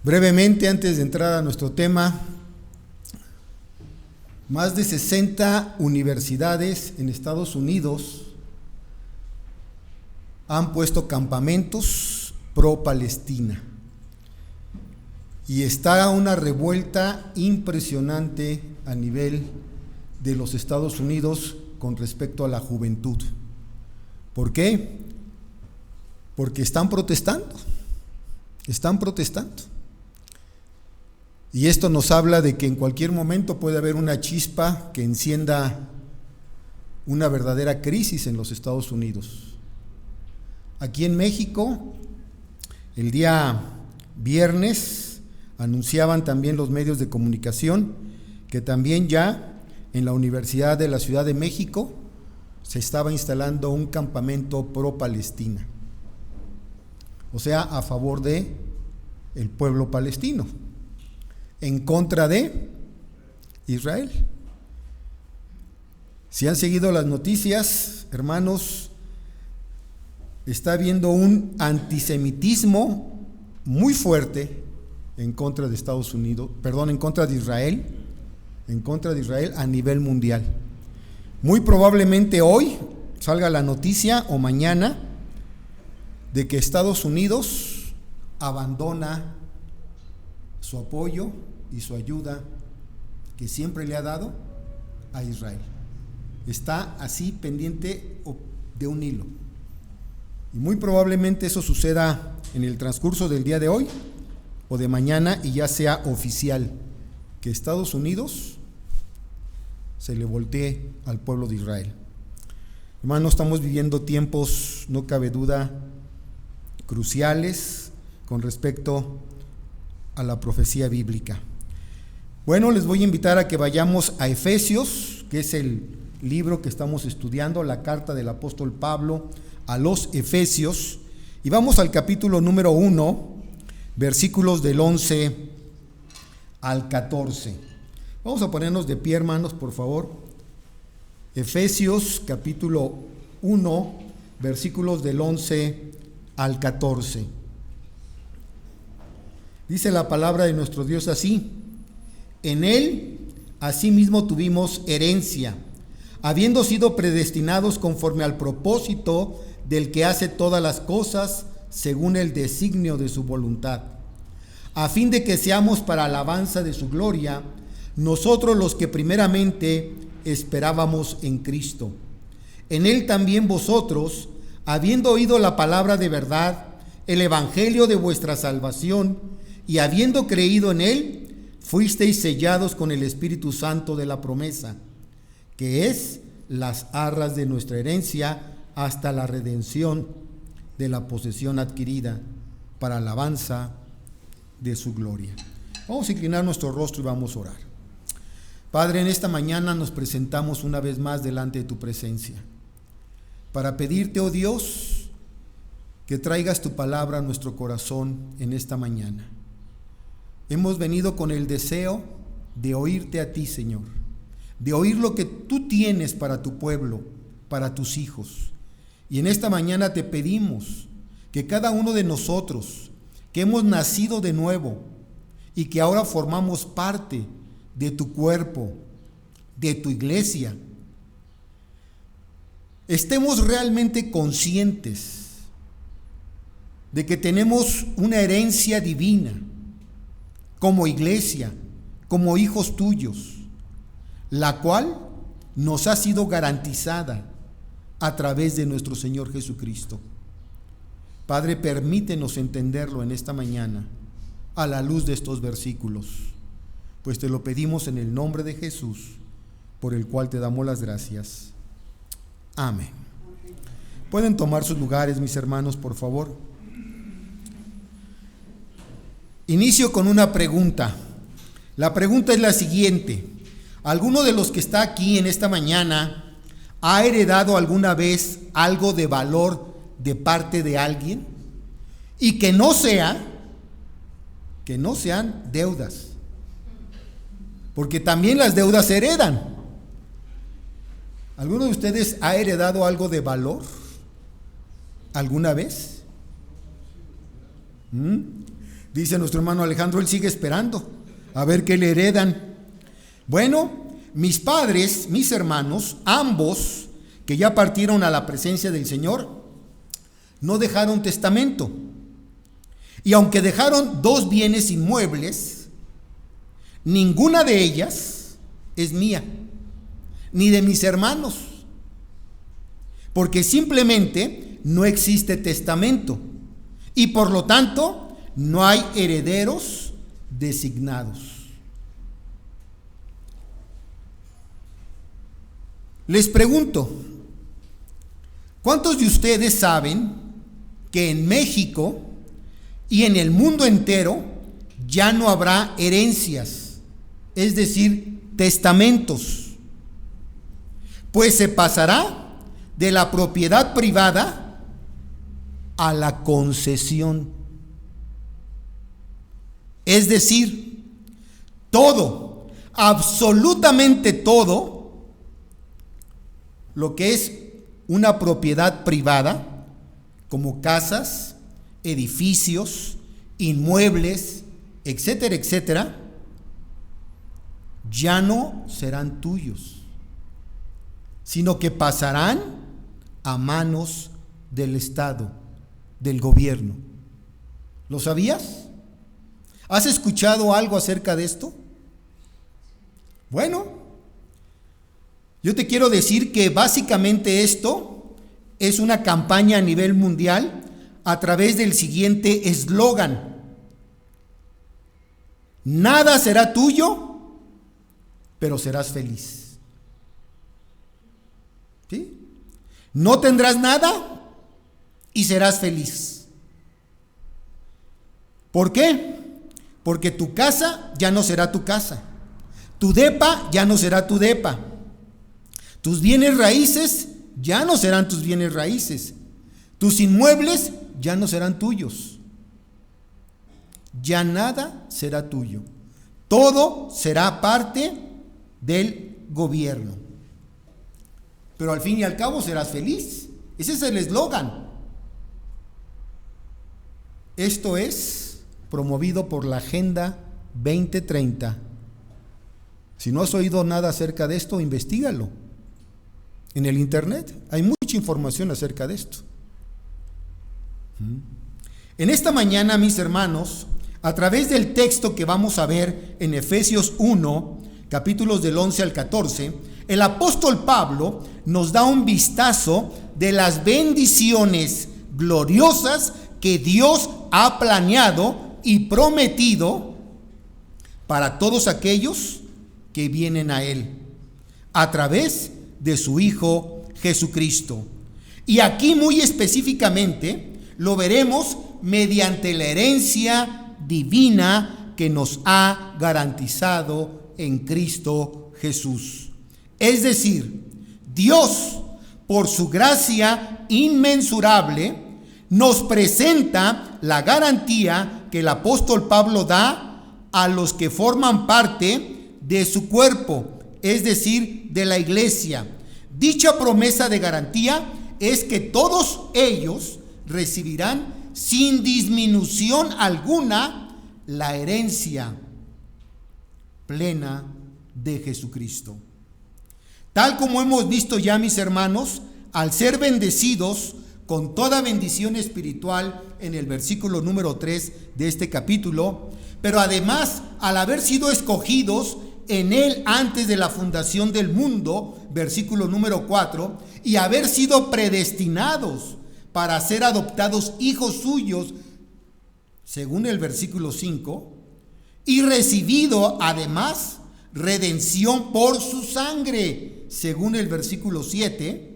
Brevemente, antes de entrar a nuestro tema, más de 60 universidades en Estados Unidos han puesto campamentos pro-Palestina. Y está una revuelta impresionante a nivel de los Estados Unidos con respecto a la juventud. ¿Por qué? Porque están protestando. Y esto nos habla de que en cualquier momento puede haber una chispa que encienda una verdadera crisis en los Estados Unidos. Aquí en México, el día viernes, anunciaban también los medios de comunicación que también ya en la Universidad de la Ciudad de México se estaba instalando un campamento pro-Palestina, o sea, a favor de el pueblo palestino, en contra de Israel. Si han seguido las noticias, hermanos, está habiendo un antisemitismo muy fuerte en contra de Estados Unidos, en contra de Israel a nivel mundial. Muy probablemente hoy salga la noticia o mañana de que Estados Unidos abandona su apoyo y su ayuda que siempre le ha dado a Israel. Está así pendiente de un hilo. Y muy probablemente eso suceda en el transcurso del día de hoy o de mañana y ya sea oficial que Estados Unidos se le voltee al pueblo de Israel. Hermanos, estamos viviendo tiempos, no cabe duda, cruciales con respecto a la profecía bíblica. Bueno, les voy a invitar a que vayamos a Efesios, que es el libro que estamos estudiando, la carta del apóstol Pablo a los Efesios, y vamos al capítulo número 1, versículos del 11 al 14. Vamos a ponernos de pie, hermanos, por favor. Efesios capítulo 1, versículos del 11 al 14. Dice la palabra de nuestro Dios así: en él asimismo tuvimos herencia, habiendo sido predestinados conforme al propósito del que hace todas las cosas según el designio de su voluntad, a fin de que seamos para alabanza de su gloria, nosotros los que primeramente esperábamos en Cristo. En él también vosotros, habiendo oído la palabra de verdad, el evangelio de vuestra salvación, y habiendo creído en él, fuisteis sellados con el Espíritu Santo de la promesa, que es las arras de nuestra herencia hasta la redención de la posesión adquirida para alabanza de su gloria. Vamos a inclinar nuestro rostro y vamos a orar. Padre, en esta mañana nos presentamos una vez más delante de tu presencia para pedirte, oh Dios, que traigas tu palabra a nuestro corazón en esta mañana. Hemos venido con el deseo de oírte a ti, Señor, de oír lo que tú tienes para tu pueblo, para tus hijos. Y en esta mañana te pedimos que cada uno de nosotros, que hemos nacido de nuevo y que ahora formamos parte de tu cuerpo, de tu iglesia, estemos realmente conscientes de que tenemos una herencia divina como iglesia, como hijos tuyos, la cual nos ha sido garantizada a través de nuestro Señor Jesucristo. Padre, permítenos entenderlo en esta mañana a la luz de estos versículos, pues te lo pedimos en el nombre de Jesús, por el cual te damos las gracias. Amén. ¿Pueden tomar sus lugares, mis hermanos, por favor? Inicio con una pregunta. La pregunta es la siguiente: ¿alguno de los que está aquí en esta mañana ha heredado alguna vez algo de valor de parte de alguien? Y que no sean deudas, porque también las deudas se heredan. ¿Alguno de ustedes ha heredado algo de valor alguna vez? Dice nuestro hermano Alejandro, él sigue esperando a ver qué le heredan. Bueno, mis padres, mis hermanos, ambos que ya partieron a la presencia del Señor, no dejaron testamento. Y aunque dejaron 2 bienes inmuebles, ninguna de ellas es mía, ni de mis hermanos, porque simplemente no existe testamento y por lo tanto no hay herederos designados. Les pregunto, ¿cuántos de ustedes saben que en México y en el mundo entero ya no habrá herencias, es decir, testamentos? Pues se pasará de la propiedad privada a la concesión. Es decir, todo, absolutamente todo, lo que es una propiedad privada, como casas, edificios, inmuebles, etcétera, etcétera, ya no serán tuyos, sino que pasarán a manos del Estado, del gobierno. ¿Lo sabías? ¿Has escuchado algo acerca de esto? Bueno, yo te quiero decir que básicamente esto es una campaña a nivel mundial a través del siguiente eslogan: nada será tuyo, pero serás feliz. ¿Sí? No tendrás nada y serás feliz. ¿Por qué? Porque tu casa ya no será tu casa, tu depa ya no será tu depa, tus bienes raíces ya no serán tus bienes raíces, tus inmuebles ya no serán tuyos, ya nada será tuyo, todo será parte del gobierno. Pero al fin y al cabo serás feliz. Ese es el eslogan. Esto es promovido por la Agenda 2030. Si no has oído nada acerca de esto, investígalo. En el internet hay mucha información acerca de esto. En esta mañana, mis hermanos, a través del texto que vamos a ver en Efesios 1, capítulos del 11 al 14, el apóstol Pablo nos da un vistazo de las bendiciones gloriosas que Dios ha planeado y prometido para todos aquellos que vienen a Él, a través de su Hijo Jesucristo. Y aquí muy específicamente lo veremos mediante la herencia divina que nos ha garantizado en Cristo Jesús. Es decir, Dios, por su gracia inmensurable, nos presenta la garantía que el apóstol Pablo da a los que forman parte de su cuerpo, es decir, de la iglesia. Dicha promesa de garantía es que todos ellos recibirán sin disminución alguna la herencia plena de Jesucristo. Tal como hemos visto ya, mis hermanos, al ser bendecidos con toda bendición espiritual en el versículo número 3 de este capítulo, pero además al haber sido escogidos en Él antes de la fundación del mundo, versículo número 4, y haber sido predestinados para ser adoptados hijos suyos, según el versículo 5, y recibido además redención por su sangre, según el versículo 7,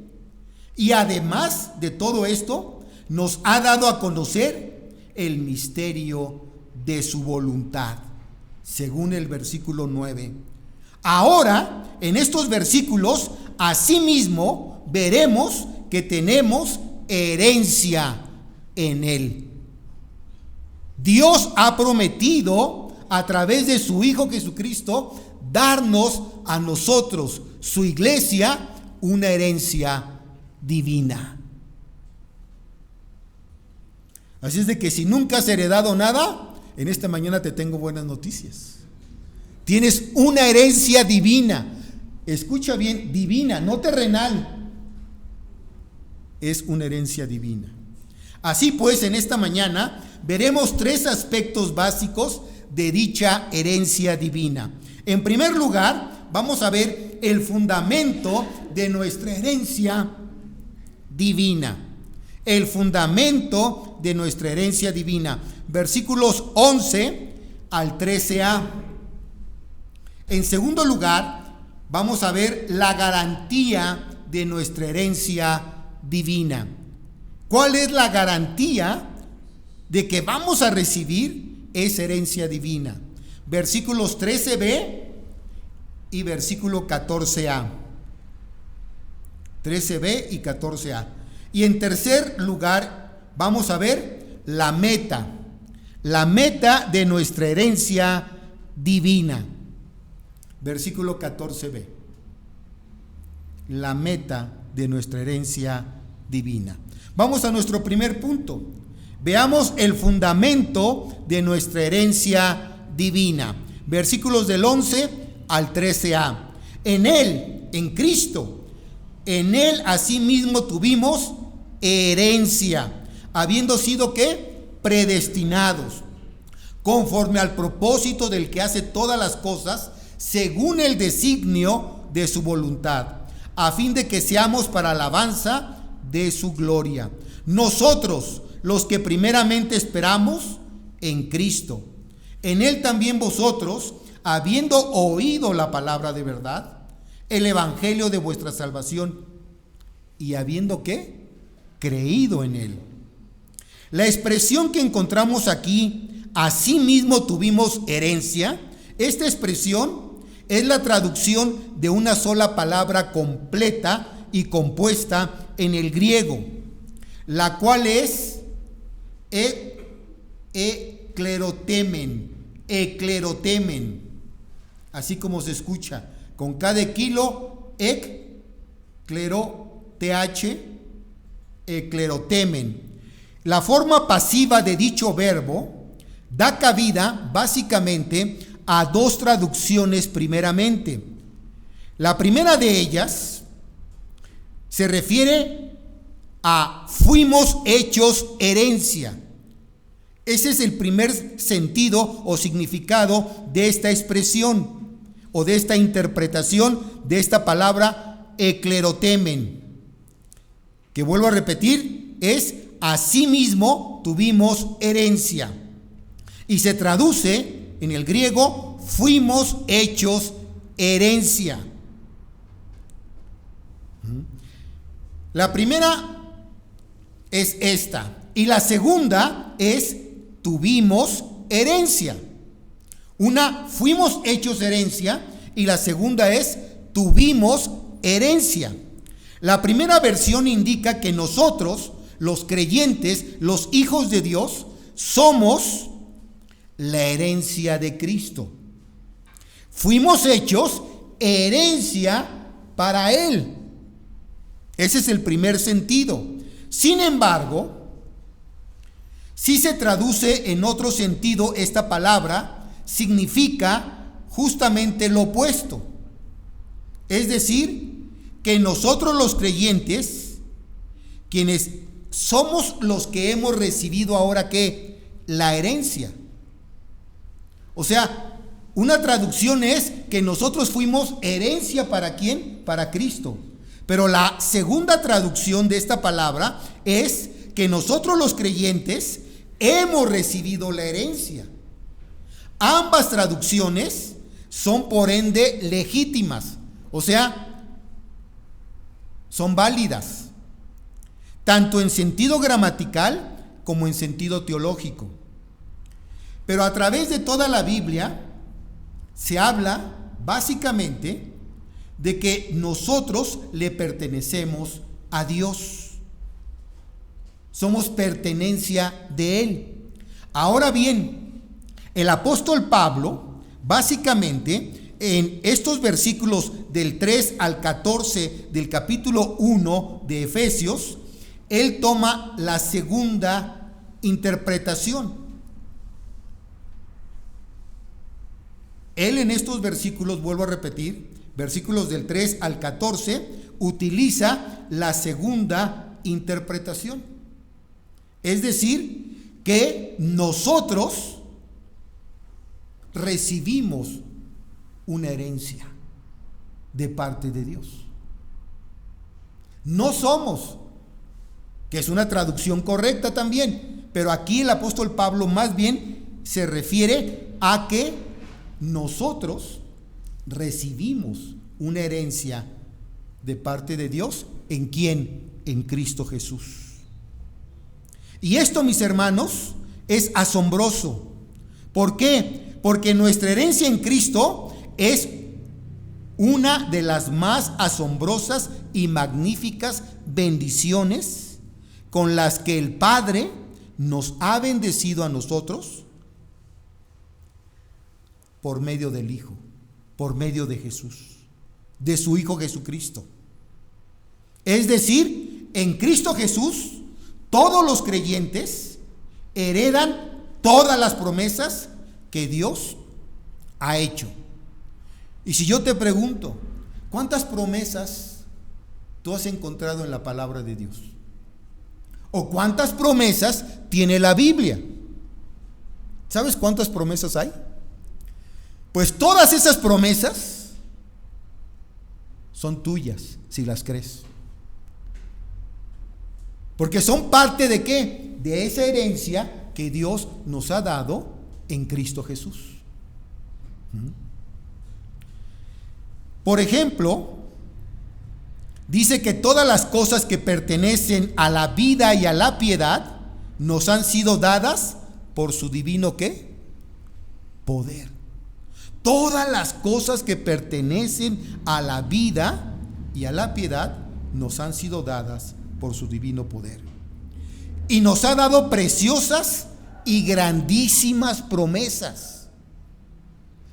y además de todo esto, nos ha dado a conocer el misterio de su voluntad, según el versículo 9. Ahora, en estos versículos, asimismo, veremos que tenemos herencia en Él. Dios ha prometido, a través de su Hijo Jesucristo, darnos a nosotros, su iglesia, una herencia divina. Así es de que si nunca has heredado nada, En esta mañana te tengo buenas noticias. Tienes una herencia divina. Escucha bien, divina, no terrenal. Es una herencia divina. Así pues, en esta mañana veremos 3 aspectos básicos de dicha herencia divina. En primer lugar, vamos a ver el fundamento de nuestra herencia divina. El fundamento de nuestra herencia divina. Versículos 11 al 13a. En segundo lugar, vamos a ver la garantía de nuestra herencia divina. ¿Cuál es la garantía de que vamos a recibir esa herencia divina? Versículos 13b y versículo 14a. 13b y 14a. Y en tercer lugar, vamos a ver la meta de nuestra herencia divina. Versículo 14b. La meta de nuestra herencia divina. Vamos a nuestro primer punto. Veamos el fundamento de nuestra herencia divina. Versículos del 11 al 13a. En Él, en Cristo, en Él asimismo tuvimos herencia, habiendo sido ¿qué? Predestinados, conforme al propósito del que hace todas las cosas, según el designio de su voluntad, a fin de que seamos para alabanza de su gloria. Nosotros, los que primeramente esperamos en Cristo, en Él también vosotros, habiendo oído la palabra de verdad, el evangelio de vuestra salvación, y habiendo ¿qué? Creído en Él. La expresión que encontramos aquí, asimismo tuvimos herencia, esta expresión es la traducción de una sola palabra completa y compuesta en el griego, la cual es eclerotemen, así como se escucha, con cada kilo, eclerotemen. La forma pasiva de dicho verbo da cabida básicamente a 2 traducciones primeramente. La primera de ellas se refiere a fuimos hechos herencia. Ese es el primer sentido o significado de esta expresión o de esta interpretación de esta palabra eclerotemen, que vuelvo a repetir, es asimismo tuvimos herencia, y se traduce en el griego fuimos hechos herencia. La primera es esta, y la segunda es tuvimos herencia. Una, fuimos hechos herencia, y la segunda es tuvimos herencia. La primera versión indica que nosotros, los creyentes, los hijos de Dios, somos la herencia de Cristo. Fuimos hechos herencia para Él. Ese es el primer sentido. Sin embargo, si se traduce en otro sentido, esta palabra significa justamente lo opuesto. Es decir, que nosotros los creyentes, quienes somos los que hemos recibido ahora ¿qué? La herencia. O sea, una traducción es que nosotros fuimos herencia ¿para quién? Para Cristo. Pero la segunda traducción de esta palabra es que nosotros los creyentes hemos recibido la herencia. Ambas traducciones son por ende legítimas, o sea, son válidas, tanto en sentido gramatical como en sentido teológico. Pero a través de toda la Biblia se habla básicamente de que nosotros le pertenecemos a Dios. Somos pertenencia de Él. Ahora bien, el apóstol Pablo, básicamente, en estos versículos del 3 al 14 del capítulo 1 de Efesios, él toma la segunda interpretación. Él en estos versículos, vuelvo a repetir, versículos del 3 al 14, utiliza la segunda interpretación. Es decir, que nosotros recibimos una herencia de parte de Dios. No somos, que es una traducción correcta también, pero aquí el apóstol Pablo más bien se refiere a que nosotros recibimos una herencia de parte de Dios. ¿En quién? En Cristo Jesús. Y esto, mis hermanos, es asombroso. ¿Por qué? Porque nuestra herencia en Cristo es una de las más asombrosas y magníficas bendiciones con las que el Padre nos ha bendecido a nosotros por medio del Hijo, por medio de Jesús, de su Hijo Jesucristo. Es decir, en Cristo Jesús, todos los creyentes heredan todas las promesas que Dios ha hecho. Y si yo te pregunto, ¿cuántas promesas tú has encontrado en la palabra de Dios? ¿O cuántas promesas tiene la Biblia? ¿Sabes cuántas promesas hay? Pues todas esas promesas son tuyas, si las crees. Porque son parte ¿de qué? De esa herencia que Dios nos ha dado en Cristo Jesús. Por ejemplo, dice que todas las cosas que pertenecen a la vida y a la piedad nos han sido dadas por su divino ¿qué? Poder. Todas las cosas que pertenecen a la vida y a la piedad nos han sido dadas por su divino poder. Y nos ha dado preciosas y grandísimas promesas.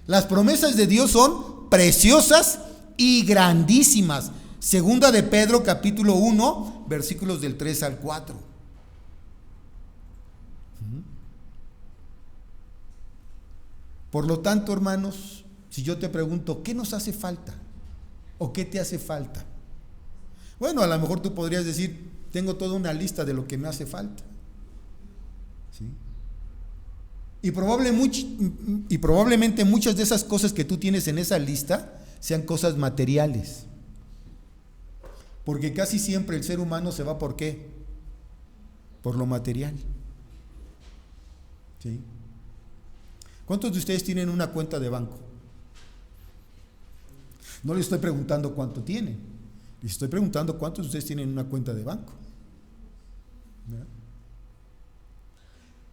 Las promesas de Dios son preciosas y grandísimas. Segunda de Pedro capítulo 1, versículos del 3 al 4. Por lo tanto, hermanos, si yo te pregunto, ¿qué nos hace falta? ¿O qué te hace falta? Bueno, a lo mejor tú podrías decir, tengo toda una lista de lo que me hace falta. ¿Sí? Y probablemente muchas de esas cosas que tú tienes en esa lista sean cosas materiales. Porque casi siempre el ser humano se va ¿por qué? Por lo material. ¿Sí? ¿Cuántos de ustedes tienen una cuenta de banco? No les estoy preguntando cuánto tienen, les estoy preguntando cuántos de ustedes tienen una cuenta de banco. ¿Verdad?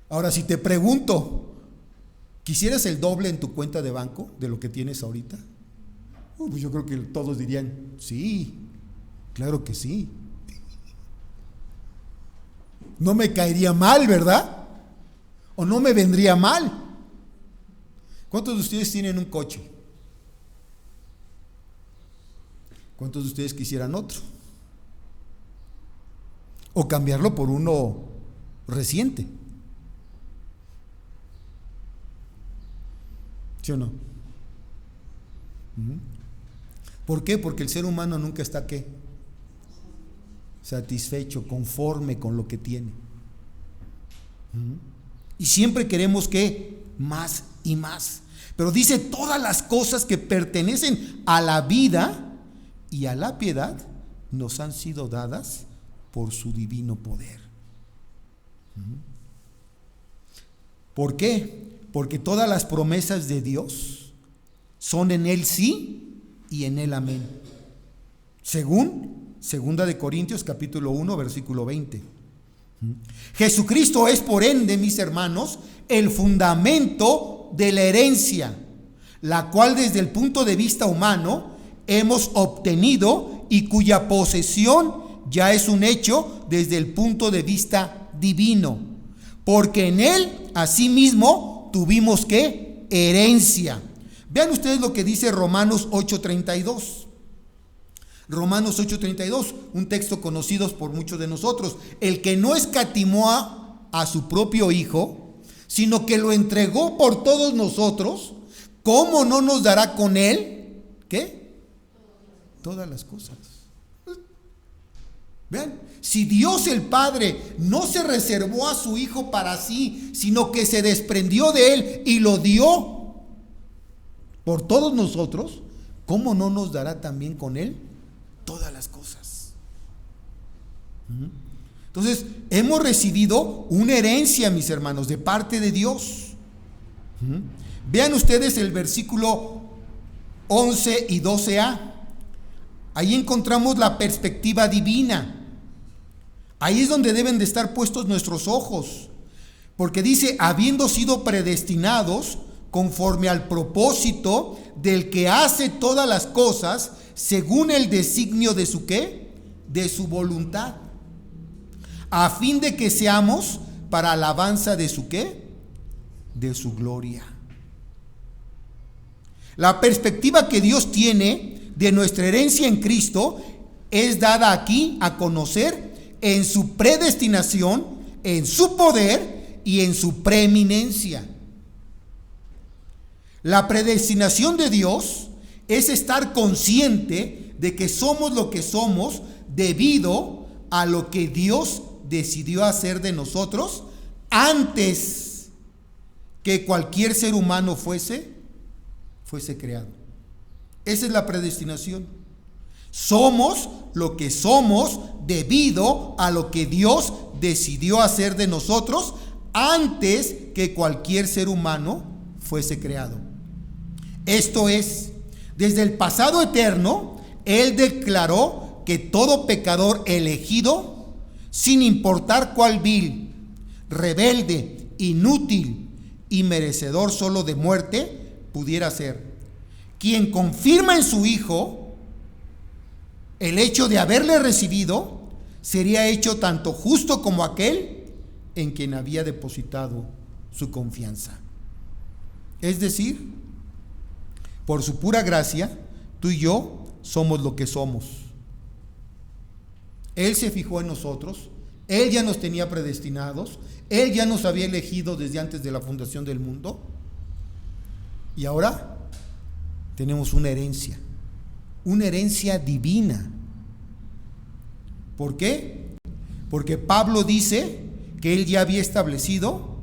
Ahora, si te pregunto, ¿quisieras el doble en tu cuenta de banco de lo que tienes ahorita? Pues yo creo que todos dirían, sí, claro que sí. No me caería mal, ¿verdad? O no me vendría mal. ¿Cuántos de ustedes tienen un coche? ¿Cuántos de ustedes quisieran otro? O cambiarlo por uno reciente. ¿Sí o no? ¿Por qué? Porque el ser humano nunca está ¿qué? Satisfecho, conforme con lo que tiene. Y siempre queremos ¿qué? Más y más. Pero dice todas las cosas que pertenecen a la vida y a la piedad nos han sido dadas por su divino poder. ¿Por qué? Porque todas las promesas de Dios son en Él sí y en Él amén. Según Segunda de Corintios capítulo 1 versículo 20. Jesucristo es por ende, mis hermanos, el fundamento de la herencia, la cual desde el punto de vista humano hemos obtenido y cuya posesión ya es un hecho desde el punto de vista divino, porque en Él asimismo tuvimos ¿qué? Herencia. Vean ustedes lo que dice Romanos 8:32. Romanos 8:32, un texto conocido por muchos de nosotros. El que no escatimó a su propio Hijo, sino que lo entregó por todos nosotros, ¿cómo no nos dará con Él? ¿Qué? Todas las cosas. Vean, si Dios el Padre no se reservó a su Hijo para sí, sino que se desprendió de Él y lo dio por todos nosotros, ¿cómo no nos dará también con Él todas las cosas? Entonces, hemos recibido una herencia, mis hermanos, de parte de Dios. Vean ustedes el versículo 11 y 12a. Ahí encontramos la perspectiva divina. Ahí es donde deben de estar puestos nuestros ojos, porque dice, habiendo sido predestinados conforme al propósito del que hace todas las cosas según el designio de su ¿qué? De su voluntad, a fin de que seamos para alabanza de su ¿qué? De su gloria. La perspectiva que Dios tiene de nuestra herencia en Cristo es dada aquí a conocer en su predestinación, en su poder y en su preeminencia. La predestinación de Dios es estar consciente de que somos lo que somos debido a lo que Dios decidió hacer de nosotros antes que cualquier ser humano fuese creado. Esa es la predestinación. Somos lo que somos debido a lo que Dios decidió hacer de nosotros antes que cualquier ser humano fuese creado. Esto es, desde el pasado eterno, Él declaró que todo pecador elegido, sin importar cuál vil, rebelde, inútil y merecedor solo de muerte pudiera ser, quien confirma en su Hijo el hecho de haberle recibido, sería hecho tanto justo como aquel en quien había depositado su confianza. Es decir, por su pura gracia, tú y yo somos lo que somos. Él se fijó en nosotros, Él ya nos tenía predestinados, Él ya nos había elegido desde antes de la fundación del mundo, y ahora tenemos una herencia divina. ¿Por qué? Porque Pablo dice que Él ya había establecido,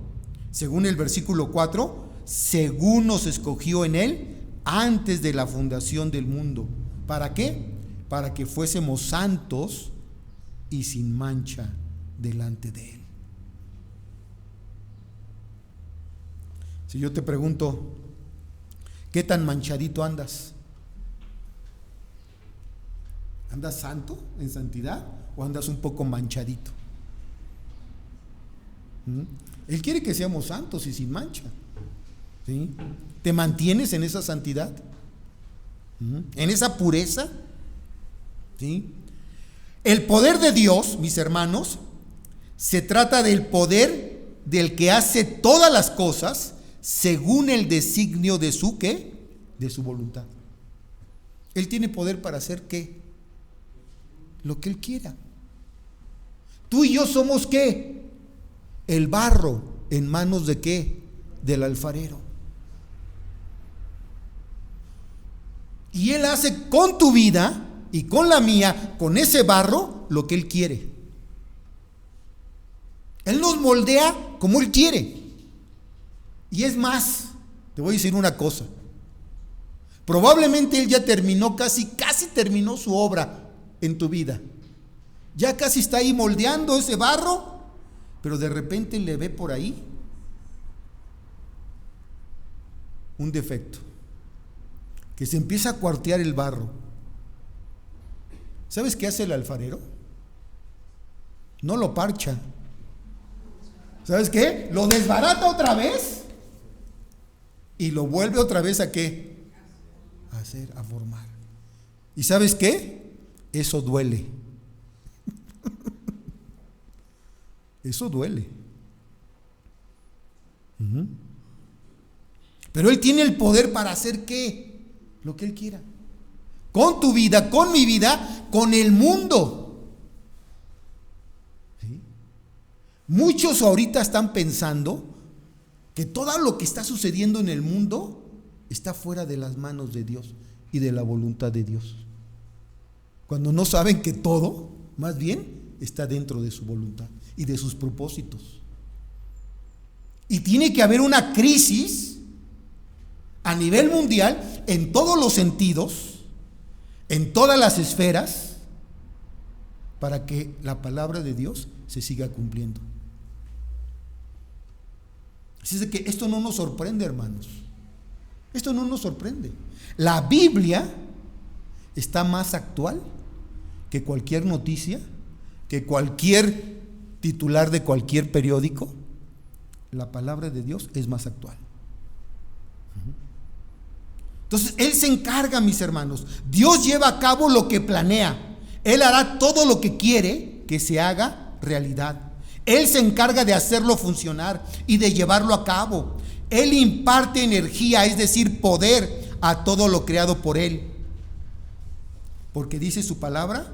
según el versículo 4, según nos escogió en Él antes de la fundación del mundo. ¿Para qué? Para que fuésemos santos y sin mancha delante de Él. Si yo te pregunto, ¿qué tan manchadito andas? ¿Andas santo, en santidad, o andas un poco manchadito? Él quiere que seamos santos y sin mancha. ¿Sí? ¿Te mantienes en esa santidad? ¿En esa pureza? ¿Sí? El poder de Dios, mis hermanos, se trata del poder del que hace todas las cosas según el designio de su ¿qué? De su voluntad. Él tiene poder para hacer ¿qué? Lo que Él quiera. Tú y yo somos ¿qué? El barro en manos de ¿qué? Del alfarero. Y Él hace con tu vida y con la mía, con ese barro, lo que Él quiere. Él nos moldea como Él quiere. Y es más, te voy a decir una cosa. Probablemente Él ya terminó, casi terminó su obra en tu vida. Ya casi está ahí moldeando ese barro, pero de repente le ve por ahí un defecto, que se empieza a cuartear el barro. ¿Sabes qué hace el alfarero? No lo parcha. ¿Sabes qué? Lo desbarata otra vez y lo vuelve otra vez ¿a qué? A hacer, a formar. ¿Y sabes qué? Eso duele. Eso duele. Pero Él tiene el poder para hacer ¿qué? Lo que Él quiera. Con tu vida, con mi vida, con el mundo. ¿Sí? Muchos ahorita están pensando que todo lo que está sucediendo en el mundo está fuera de las manos de Dios y de la voluntad de Dios. Cuando no saben que todo, más bien, está dentro de su voluntad y de sus propósitos. Y tiene que haber una crisis a nivel mundial en todos los sentidos, en todas las esferas, para que la palabra de Dios se siga cumpliendo. Así es de que esto no nos sorprende, hermanos. Esto no nos sorprende. La Biblia está más actual que cualquier noticia, que cualquier titular de cualquier periódico. La palabra de Dios es más actual. Entonces Él se encarga, mis hermanos. Dios lleva a cabo lo que planea. Él hará todo lo que quiere que se haga realidad. Él se encarga de hacerlo funcionar y de llevarlo a cabo. Él imparte energía, es decir, poder a todo lo creado por Él. Porque dice su palabra,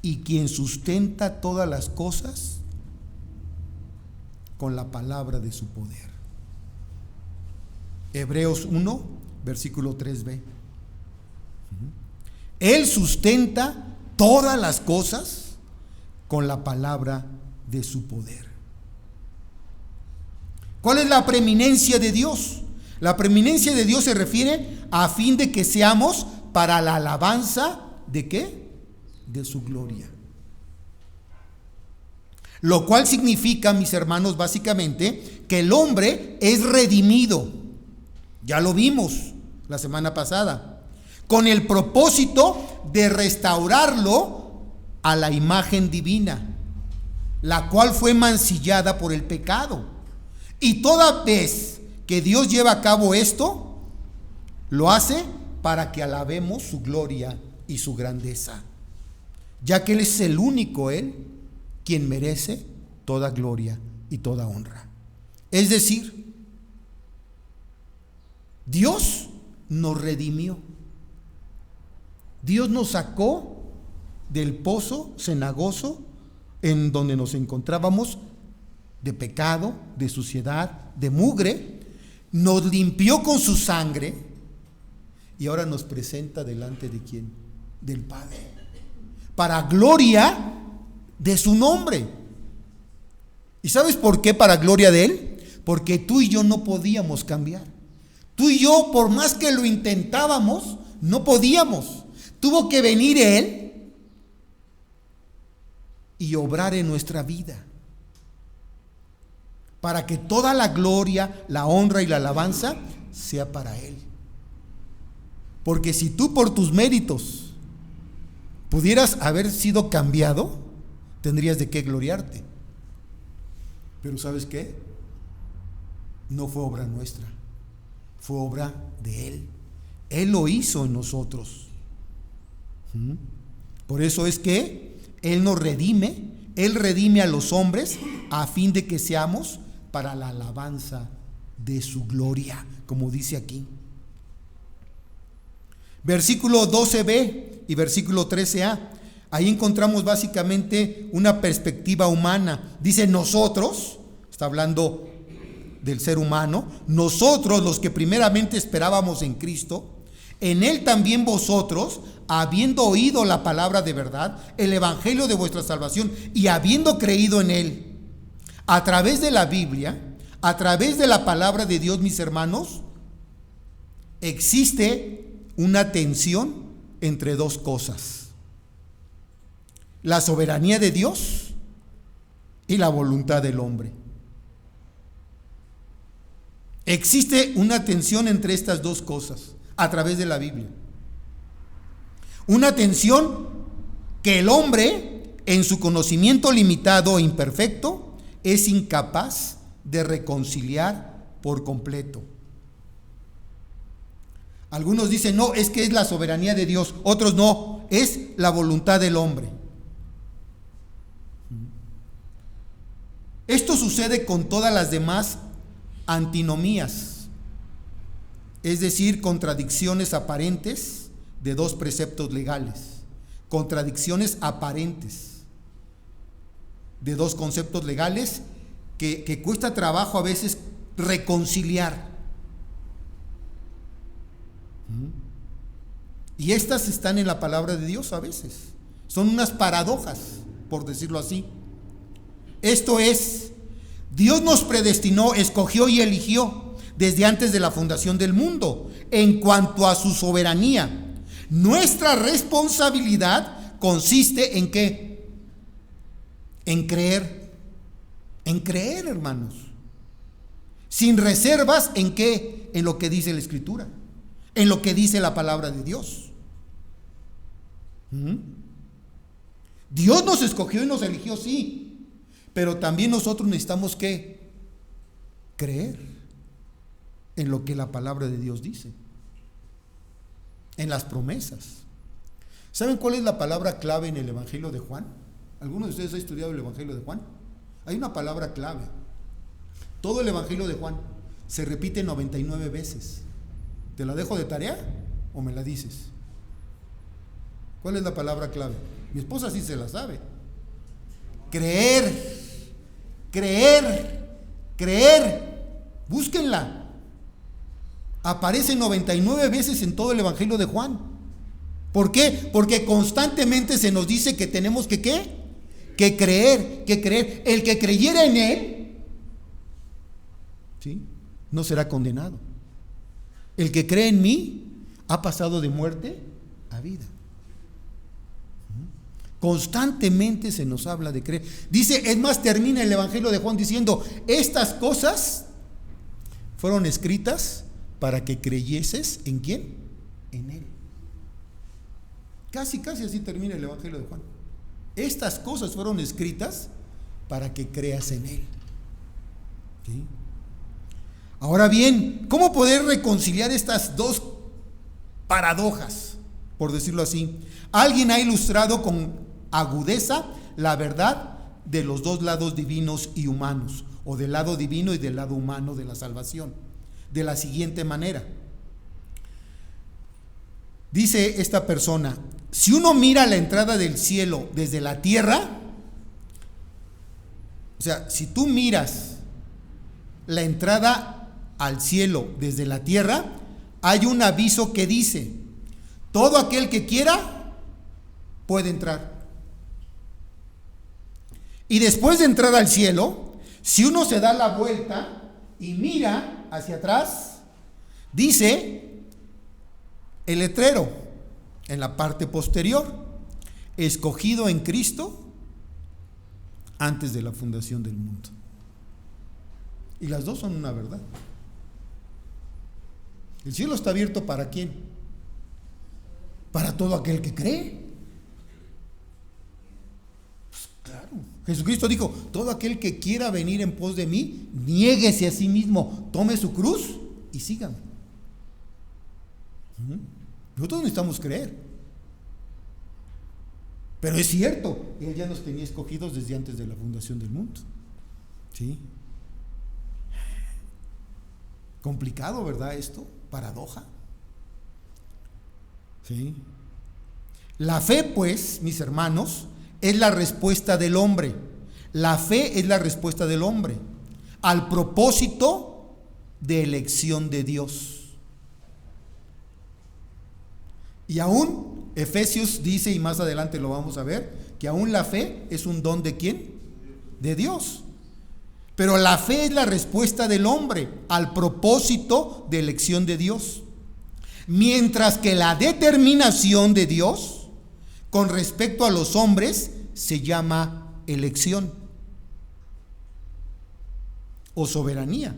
y quien sustenta todas las cosas con la palabra de su poder. Hebreos 1, versículo 3b. Él sustenta todas las cosas con la palabra de su poder. ¿Cuál es la preeminencia de Dios? La preeminencia de Dios se refiere a fin de que seamos para la alabanza ¿de qué? De su gloria. Lo cual significa, mis hermanos, básicamente que el hombre es redimido. Ya lo vimos la semana pasada, con el propósito de restaurarlo a la imagen divina, la cual fue mancillada por el pecado. Y toda vez que Dios lleva a cabo esto, lo hace para que alabemos su gloria y su grandeza, ya que Él es el único, Él, quien merece toda gloria y toda honra. Es decir, Dios nos redimió. Dios nos sacó del pozo cenagoso en donde nos encontrábamos, de pecado, de suciedad, de mugre. Nos limpió con su sangre y ahora nos presenta delante de ¿quién? Del Padre, para gloria de su nombre. ¿Y sabes por qué para gloria de Él? Porque tú y yo no podíamos cambiar. Tú y yo, por más que lo intentábamos, no podíamos. Tuvo que venir Él y obrar en nuestra vida, para que toda la gloria, la honra y la alabanza sea para Él. Porque si tú por tus méritos pudieras haber sido cambiado, tendrías de qué gloriarte. Pero ¿sabes qué? No fue obra nuestra, fue obra de Él. Él lo hizo en nosotros. Por eso es que Él nos redime. Él redime a los hombres a fin de que seamos para la alabanza de su gloria, como dice aquí. Versículo 12b y versículo 13a. Ahí encontramos básicamente una perspectiva humana. Dice nosotros, está hablando del ser humano, nosotros los que primeramente esperábamos en Cristo, en Él también vosotros, habiendo oído la palabra de verdad, el evangelio de vuestra salvación, y habiendo creído en Él, a través de la Biblia, a través de la palabra de Dios, mis hermanos, existe una tensión entre dos cosas: la soberanía de Dios y la voluntad del hombre. Existe una tensión entre estas dos cosas a través de la Biblia. Una tensión que el hombre, en su conocimiento limitado e imperfecto, es incapaz de reconciliar por completo. Algunos dicen, no, es que es la soberanía de Dios. Otros no, es la voluntad del hombre. Esto sucede con todas las demás antinomías, es decir, contradicciones aparentes de dos preceptos legales, contradicciones aparentes de dos conceptos legales que cuesta trabajo a veces reconciliar. Y estas están en la palabra de Dios a veces. Son unas paradojas, por decirlo así. Esto es, Dios nos predestinó, escogió y eligió desde antes de la fundación del mundo, en cuanto a su soberanía. Nuestra responsabilidad consiste en ¿qué? En creer, hermanos. Sin reservas, ¿en qué? En lo que dice la Escritura, en lo que dice la palabra de Dios. Dios nos escogió y nos eligió, sí, pero también nosotros necesitamos ¿qué? Creer en lo que la palabra de Dios dice, en las promesas. ¿Saben cuál es la palabra clave en el Evangelio de Juan? ¿Alguno de ustedes ha estudiado el Evangelio de Juan? Hay una palabra clave. Todo el Evangelio de Juan se repite 99 veces. ¿Te la dejo de tarea o me la dices? ¿Cuál es la palabra clave? Mi esposa sí se la sabe. Creer, creer, creer. Búsquenla. Aparece 99 veces en todo el Evangelio de Juan. ¿Por qué? Porque constantemente se nos dice que tenemos que ¿qué? Que creer, que creer. El que creyera en Él, ¿sí?, no será condenado. El que cree en mí ha pasado de muerte a vida. Constantemente se nos habla de creer. Dice, es más, termina el Evangelio de Juan diciendo, estas cosas fueron escritas para que creyeses ¿en quién? En Él. Casi así termina el Evangelio de Juan. Estas cosas fueron escritas para que creas en Él. ¿Sí? Ahora bien, ¿cómo poder reconciliar estas dos paradojas, por decirlo así? Alguien ha ilustrado con agudeza la verdad de los dos lados divinos y humanos, o del lado divino y del lado humano de la salvación, de la siguiente manera. Dice esta persona, si uno mira la entrada del cielo desde la tierra, o sea, si tú miras la entrada al cielo desde la tierra, hay un aviso que dice, todo aquel que quiera puede entrar. Y después de entrar al cielo, si uno se da la vuelta y mira hacia atrás, dice el letrero en la parte posterior, escogido en Cristo antes de la fundación del mundo. Y las dos son una verdad. El cielo está abierto ¿para quién? Para todo aquel que cree. Pues claro, Jesucristo dijo, todo aquel que quiera venir en pos de mí, niéguese a sí mismo, tome su cruz y sígame. Nosotros necesitamos creer. Pero es cierto, Él ya nos tenía escogidos desde antes de la fundación del mundo. ¿Sí? Complicado, ¿verdad esto? Paradoja. ¿Sí? La fe, pues, mis hermanos, es la respuesta del hombre. La fe es la respuesta del hombre al propósito de elección de Dios. Y aún Efesios dice, y más adelante lo vamos a ver, que aún la fe es un don ¿de quién? De Dios. Pero la fe es la respuesta del hombre al propósito de elección de Dios. Mientras que la determinación de Dios con respecto a los hombres se llama elección o soberanía.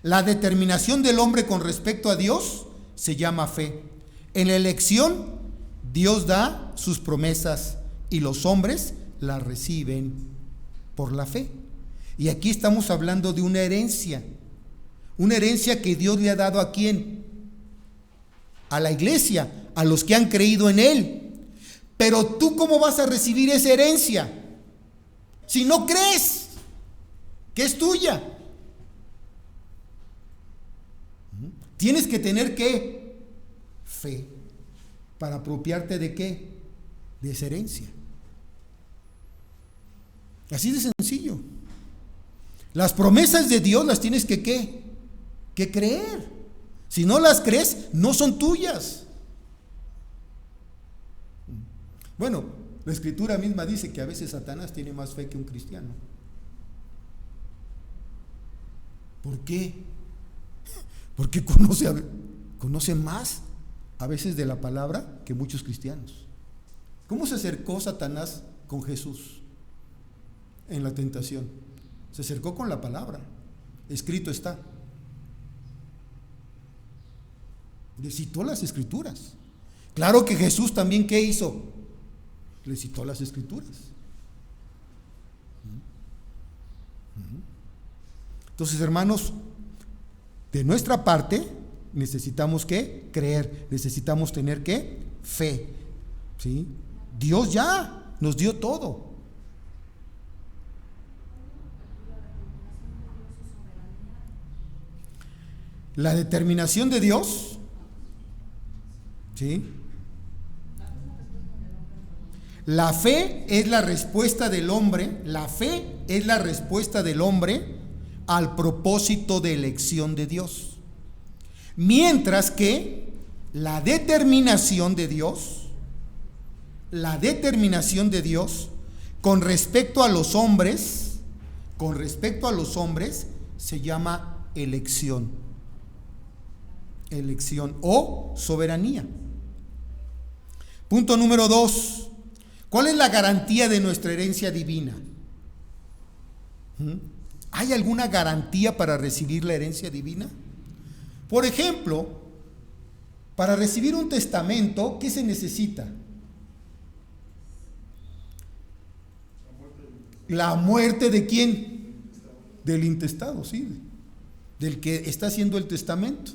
La determinación del hombre con respecto a Dios se llama fe. En la elección, Dios da sus promesas y los hombres las reciben por la fe. Y aquí estamos hablando de una herencia que Dios le ha dado ¿a quién? A la iglesia, a los que han creído en Él. Pero tú, ¿cómo vas a recibir esa herencia si no crees que es tuya? Tienes que tener ¿qué? Fe para apropiarte ¿de qué? De esa herencia. Así de sencillo. Las promesas de Dios las tienes que ¿qué? Que creer. Si no las crees, no son tuyas. Bueno, la Escritura misma dice que a veces Satanás tiene más fe que un cristiano. ¿Por qué? Porque conoce más a veces de la palabra que muchos cristianos. ¿Cómo se acercó Satanás con Jesús en la tentación? Se acercó con la palabra. Escrito está. Le citó las Escrituras. Claro que Jesús también, ¿qué hizo? Le citó las Escrituras. Entonces, hermanos, de nuestra parte necesitamos ¿qué? Creer, necesitamos tener ¿qué? Fe. ¿Sí? Dios ya nos dio todo. La determinación de Dios, ¿sí? La fe es la respuesta del hombre, la fe es la respuesta del hombre al propósito de elección de Dios. Mientras que la determinación de Dios con respecto a los hombres, se llama elección o soberanía. Punto número 2. ¿Cuál es la garantía de nuestra herencia divina? ¿Hay alguna garantía para recibir la herencia divina? Por ejemplo, para recibir un testamento, ¿qué se necesita? La muerte de quién? Del intestado, sí, del que está haciendo el testamento.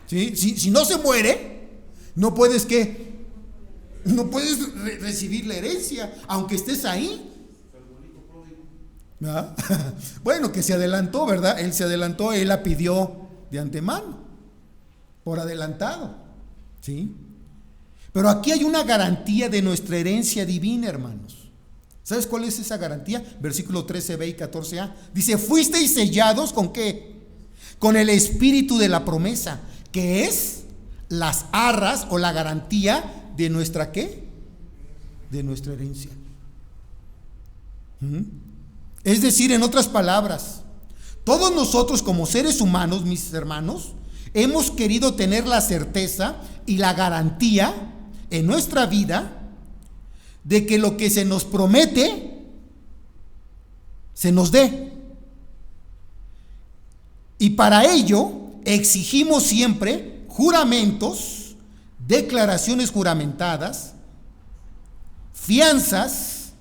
¿Sí? Si no se muere, no puedes ¿qué? No puedes recibir la herencia, aunque estés ahí. ¿Ah? Bueno, que se adelantó, ¿verdad? Él se adelantó, él la pidió de antemano, por adelantado, ¿sí? Pero aquí hay una garantía de nuestra herencia divina, hermanos. ¿Sabes cuál es esa garantía? Versículo 13b y 14a. Dice, fuisteis sellados ¿con qué? Con el espíritu de la promesa, que es las arras o la garantía de nuestra ¿qué? De nuestra herencia. Es decir, en otras palabras, todos nosotros como seres humanos, mis hermanos, hemos querido tener la certeza y la garantía en nuestra vida de que lo que se nos promete se nos dé. Y para ello exigimos siempre juramentos, declaraciones juramentadas, fianzas,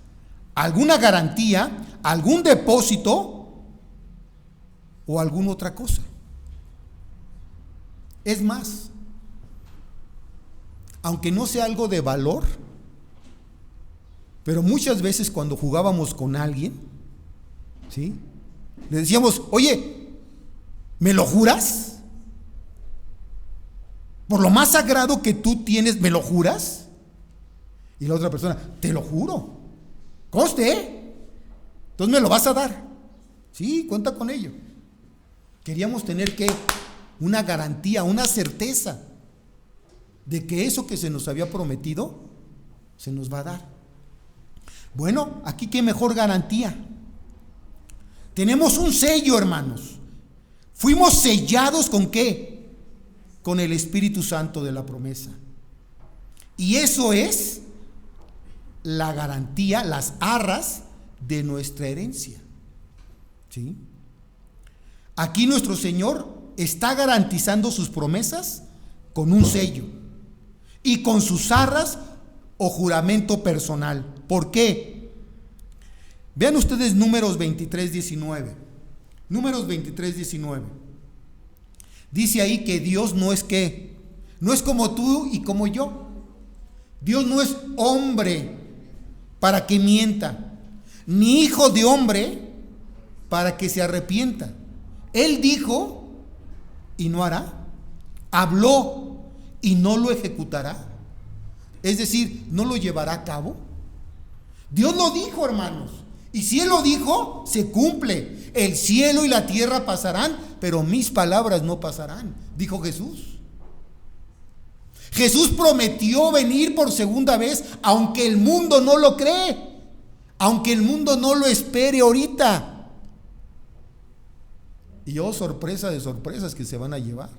alguna garantía, algún depósito o alguna otra cosa. Es más, aunque no sea algo de valor, pero muchas veces cuando jugábamos con alguien, ¿sí? Le decíamos, oye, ¿me lo juras? Por lo más sagrado que tú tienes, ¿me lo juras? Y la otra persona, te lo juro, conste, ¿eh? Entonces me lo vas a dar. Sí, cuenta con ello. Queríamos tener ¿qué? Una garantía, una certeza de que eso que se nos había prometido se nos va a dar. Bueno, aquí qué mejor garantía. Tenemos un sello, hermanos. Fuimos sellados ¿con qué? Con el Espíritu Santo de la promesa. Y eso es la garantía, las arras de nuestra herencia. ¿Sí? Aquí nuestro Señor está garantizando sus promesas con un sello y con sus arras o juramento personal. ¿Por qué? Vean ustedes Números 23:19. Números 23:19. Dice ahí que Dios no es ¿qué? No es como tú y como yo. Dios no es hombre para que mienta, ni hijo de hombre para que se arrepienta. Él dijo y no hará, habló y no lo ejecutará, es decir, no lo llevará a cabo. Dios lo dijo, hermanos, Y si Él lo dijo, se cumple. El cielo y la tierra pasarán, pero mis palabras no pasarán, dijo Jesús. Jesús prometió venir por segunda vez, aunque el mundo no lo cree, aunque el mundo no lo espere ahorita. Y oh, sorpresa de sorpresas que se van a llevar.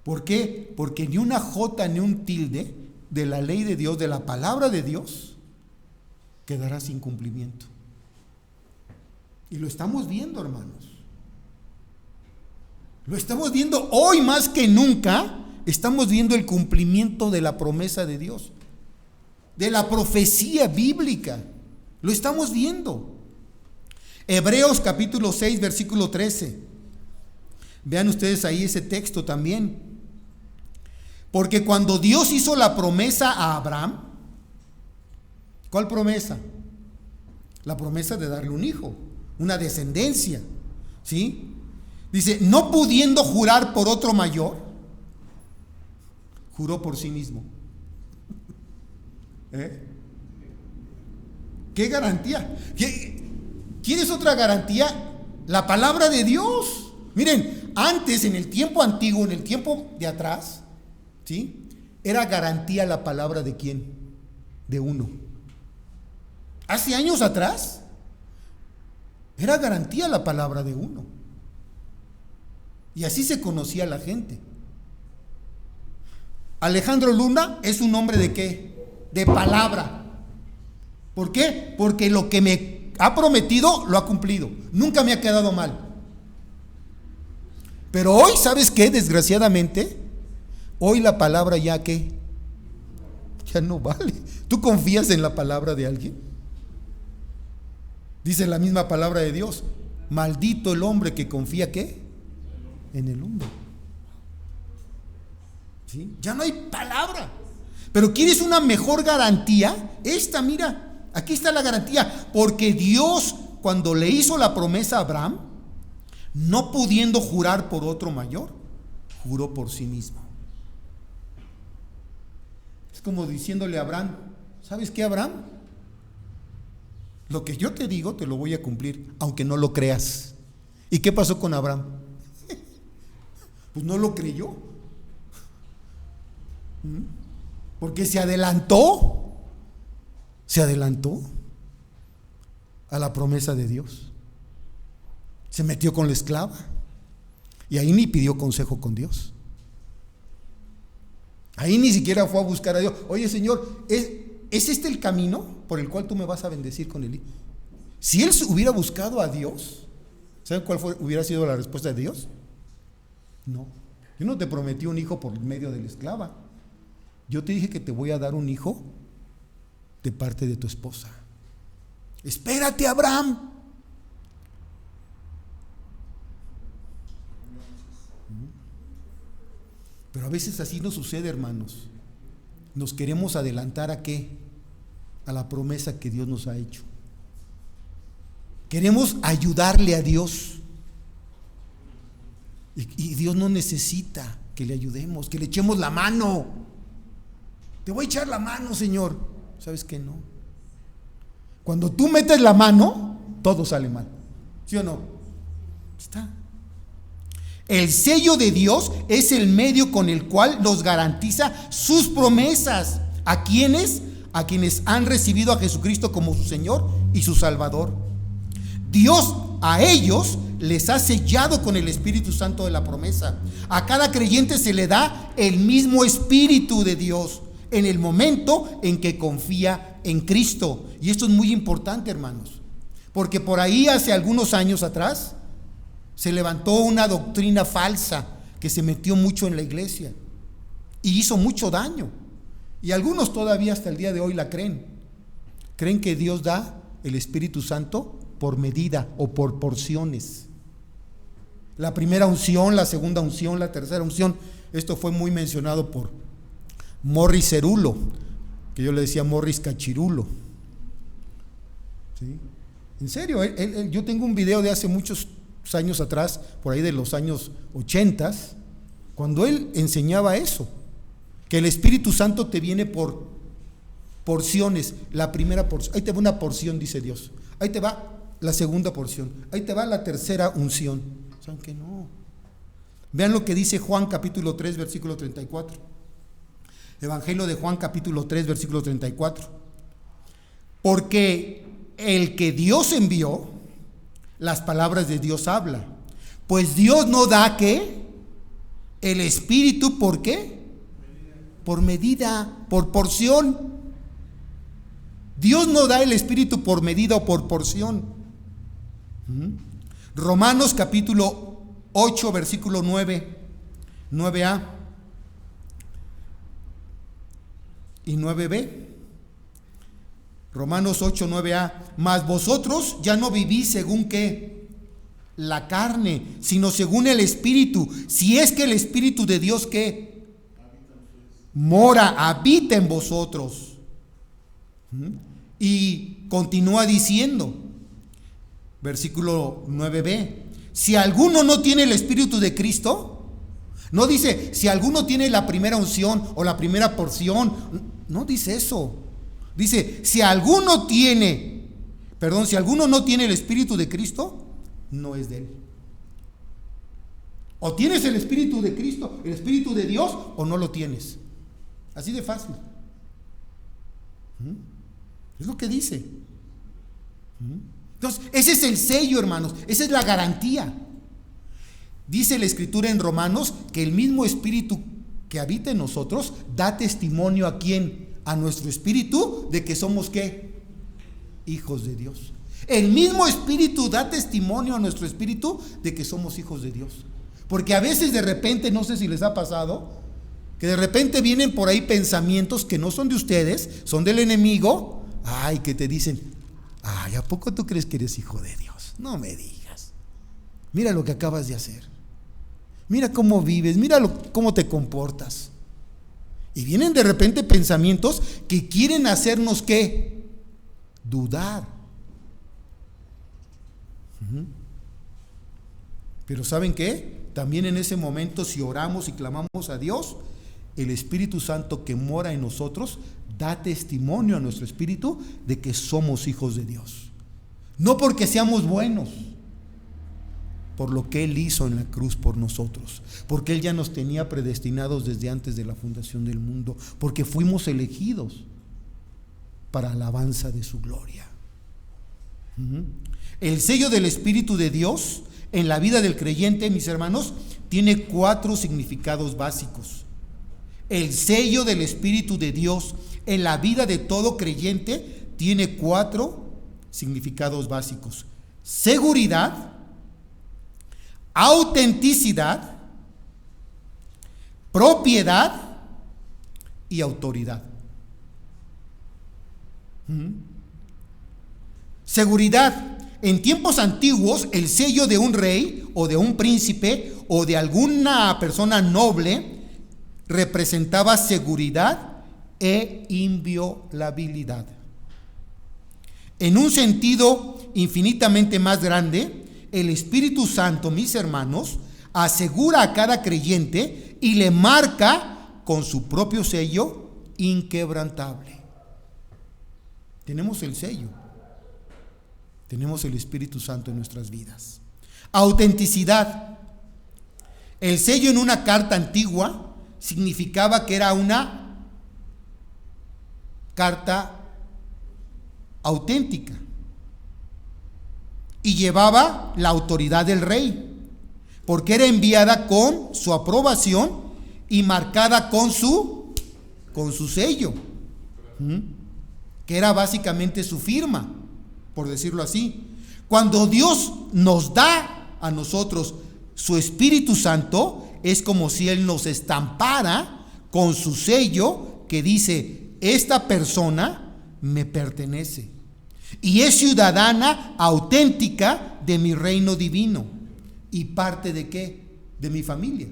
¿Por qué? Porque ni una jota ni un tilde de la ley de Dios, de la palabra de Dios, quedará sin cumplimiento. Y lo estamos viendo, hermanos. Lo estamos viendo hoy más que nunca. Estamos viendo el cumplimiento de la promesa de Dios, de la profecía bíblica. Lo estamos viendo. Hebreos capítulo 6, versículo 13. Vean ustedes ahí ese texto también. Porque cuando Dios hizo la promesa a Abraham, ¿cuál promesa? La promesa de darle un hijo, una descendencia, ¿sí? Dice, no pudiendo jurar por otro mayor, juró por sí mismo. ¿Qué garantía? ¿Quieres otra garantía? La palabra de Dios. Miren, antes, en el tiempo antiguo, en el tiempo de atrás, ¿sí? Era garantía la palabra de quién? De uno. Hace años atrás, era garantía la palabra de uno. Y así se conocía la gente. Alejandro Luna es un hombre de ¿qué? De palabra. ¿Por qué? Porque lo que me ha prometido lo ha cumplido. Nunca me ha quedado mal. Pero hoy, ¿sabes qué? Desgraciadamente, hoy la palabra ya ¿qué? Ya no vale. ¿Tú confías en la palabra de alguien? Dice la misma palabra de Dios: maldito el hombre que confía ¿qué? En el hombre. ¿Sí? Ya no hay palabra. Pero ¿quieres una mejor garantía? Esta, mira, aquí está la garantía. Porque Dios, cuando le hizo la promesa a Abraham, no pudiendo jurar por otro mayor, juró por sí mismo. Es como diciéndole a Abraham: ¿sabes qué, Abraham? Lo que yo te digo te lo voy a cumplir, aunque no lo creas. ¿Y qué pasó con Abraham? Pues no lo creyó. Porque se adelantó a la promesa de Dios. Se metió con la esclava y ahí ni pidió consejo con Dios. Ahí ni siquiera fue a buscar a Dios. Oye, Señor, ¿es este el camino por el cual tú me vas a bendecir con el hijo? Si él hubiera buscado a Dios, ¿saben cuál hubiera sido la respuesta de Dios? No, yo no te prometí un hijo por medio de la esclava. Yo te dije que te voy a dar un hijo de parte de tu esposa. Espérate, Abraham. Pero a veces así nos sucede, hermanos. Nos queremos adelantar ¿a qué? A la promesa que Dios nos ha hecho. Queremos ayudarle a Dios. Y Dios no necesita que le ayudemos, que le echemos la mano. Te voy a echar la mano, Señor. ¿Sabes qué? No. Cuando tú metes la mano, todo sale mal. ¿Sí o no? Está. El sello de Dios es el medio con el cual nos garantiza sus promesas. ¿A quiénes? A quienes han recibido a Jesucristo como su Señor y su Salvador. Dios a ellos les ha sellado con el Espíritu Santo de la promesa. A cada creyente se le da el mismo Espíritu de Dios en el momento en que confía en Cristo. Y esto es muy importante, hermanos, porque por ahí hace algunos años atrás se levantó una doctrina falsa que se metió mucho en la iglesia y hizo mucho daño. Y algunos todavía hasta el día de hoy la creen. Creen que Dios da el Espíritu Santo por medida o por porciones. La primera unción, la segunda unción, la tercera unción. Esto fue muy mencionado por Morris Cerulo, que yo le decía Morris Cachirulo. ¿Sí? En serio, yo tengo un video de hace muchos años atrás, por ahí de los años 80, cuando él enseñaba eso, que el Espíritu Santo te viene por Porciones, la primera porción, ahí te va una porción, dice Dios. Ahí te va la segunda porción, ahí te va la tercera unción. ¿Saben que no? Vean lo que dice Juan capítulo 3, versículo 34. Evangelio de Juan capítulo 3, versículo 34. Porque el que Dios envió, las palabras de Dios habla. Pues Dios no da ¿qué? El Espíritu, ¿por qué? Por medida, por porción. Dios no da el Espíritu por medida o por porción. Romanos capítulo 8, versículo 9a y 9b. Romanos 8, 9a. Mas vosotros ya no vivís según ¿qué? La carne, sino según el Espíritu. Si es que el Espíritu de Dios ¿qué? Habita en vosotros. Y continúa diciendo, versículo 9b, si alguno no tiene el Espíritu de Cristo, no dice si alguno tiene la primera unción o la primera porción, no dice eso. Dice, si alguno no tiene el Espíritu de Cristo, no es de él. O tienes el Espíritu de Cristo, el Espíritu de Dios, o no lo tienes. Así de fácil. Es lo que dice. Entonces, ese es el sello, hermanos. Esa es la garantía. Dice la Escritura en Romanos que el mismo Espíritu que habita en nosotros da testimonio ¿a quién? A nuestro espíritu de que somos ¿qué? Hijos de Dios. El mismo Espíritu da testimonio a nuestro espíritu de que somos hijos de Dios. Porque a veces de repente, no sé si les ha pasado, que de repente vienen por ahí pensamientos que no son de ustedes, son del enemigo. Ay, que te dicen, ay, ¿a poco tú crees que eres hijo de Dios? No me digas. Mira lo que acabas de hacer. Mira cómo vives, mira cómo te comportas. Y vienen de repente pensamientos que quieren hacernos ¿qué? Dudar. Pero ¿saben qué? También en ese momento, si oramos y clamamos a Dios, el Espíritu Santo que mora en nosotros da testimonio a nuestro espíritu de que somos hijos de Dios. No porque seamos buenos, por lo que Él hizo en la cruz por nosotros, porque Él ya nos tenía predestinados desde antes de la fundación del mundo, porque fuimos elegidos para alabanza de su gloria. El sello del Espíritu de Dios en la vida del creyente, mis hermanos, tiene 4 significados básicos. El sello del Espíritu de Dios en la vida de todo creyente tiene 4 significados básicos: seguridad, autenticidad, propiedad y autoridad. Seguridad. En tiempos antiguos, el sello de un rey o de un príncipe o de alguna persona noble representaba seguridad e inviolabilidad. En un sentido infinitamente más grande, el Espíritu Santo, mis hermanos, asegura a cada creyente y le marca con su propio sello inquebrantable. Tenemos el sello. Tenemos el Espíritu Santo en nuestras vidas. Autenticidad. El sello en una carta antigua significaba que era una carta auténtica y llevaba la autoridad del rey, porque era enviada con su aprobación y marcada con su sello, que era básicamente su firma, por decirlo así. Cuando Dios nos da a nosotros su Espíritu Santo, es como si Él nos estampara con su sello que dice: esta persona me pertenece y es ciudadana auténtica de mi reino divino y parte de ¿qué? De mi familia.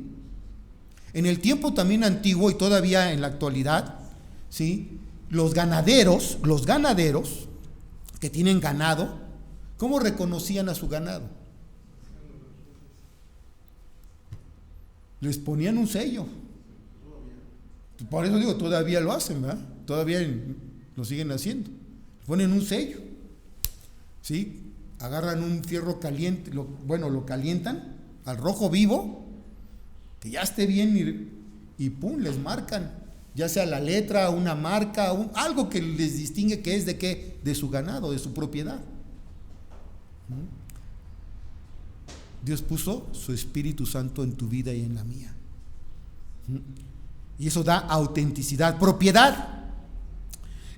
En el tiempo también antiguo y todavía en la actualidad, ¿sí? Los ganaderos que tienen ganado, ¿cómo reconocían a su ganado? Les ponían un sello. Por eso digo, todavía lo hacen, ¿verdad? Todavía lo siguen haciendo. Ponen un sello, ¿sí? Agarran un fierro caliente, lo calientan al rojo vivo, que ya esté bien, y pum, les marcan, ya sea la letra, una marca, algo que les distingue que es de qué, de su ganado, de su propiedad. Dios puso su Espíritu Santo en tu vida y en la mía. Y eso da autenticidad, propiedad.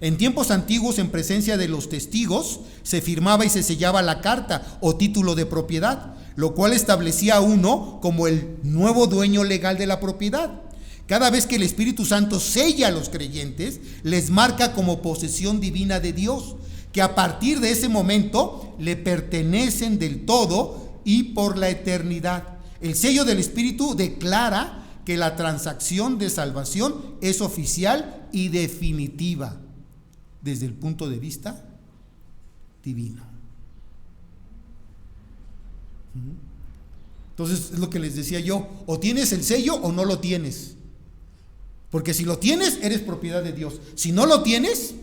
En tiempos antiguos, en presencia de los testigos, se firmaba y se sellaba la carta o título de propiedad, lo cual establecía a uno como el nuevo dueño legal de la propiedad. Cada vez que el Espíritu Santo sella a los creyentes, les marca como posesión divina de Dios, que a partir de ese momento le pertenecen del todo y por la eternidad. El sello del Espíritu declara que la transacción de salvación es oficial y definitiva desde el punto de vista divino. Entonces es lo que les decía yo, o tienes el sello o no lo tienes, porque si lo tienes eres propiedad de Dios, si no lo tienes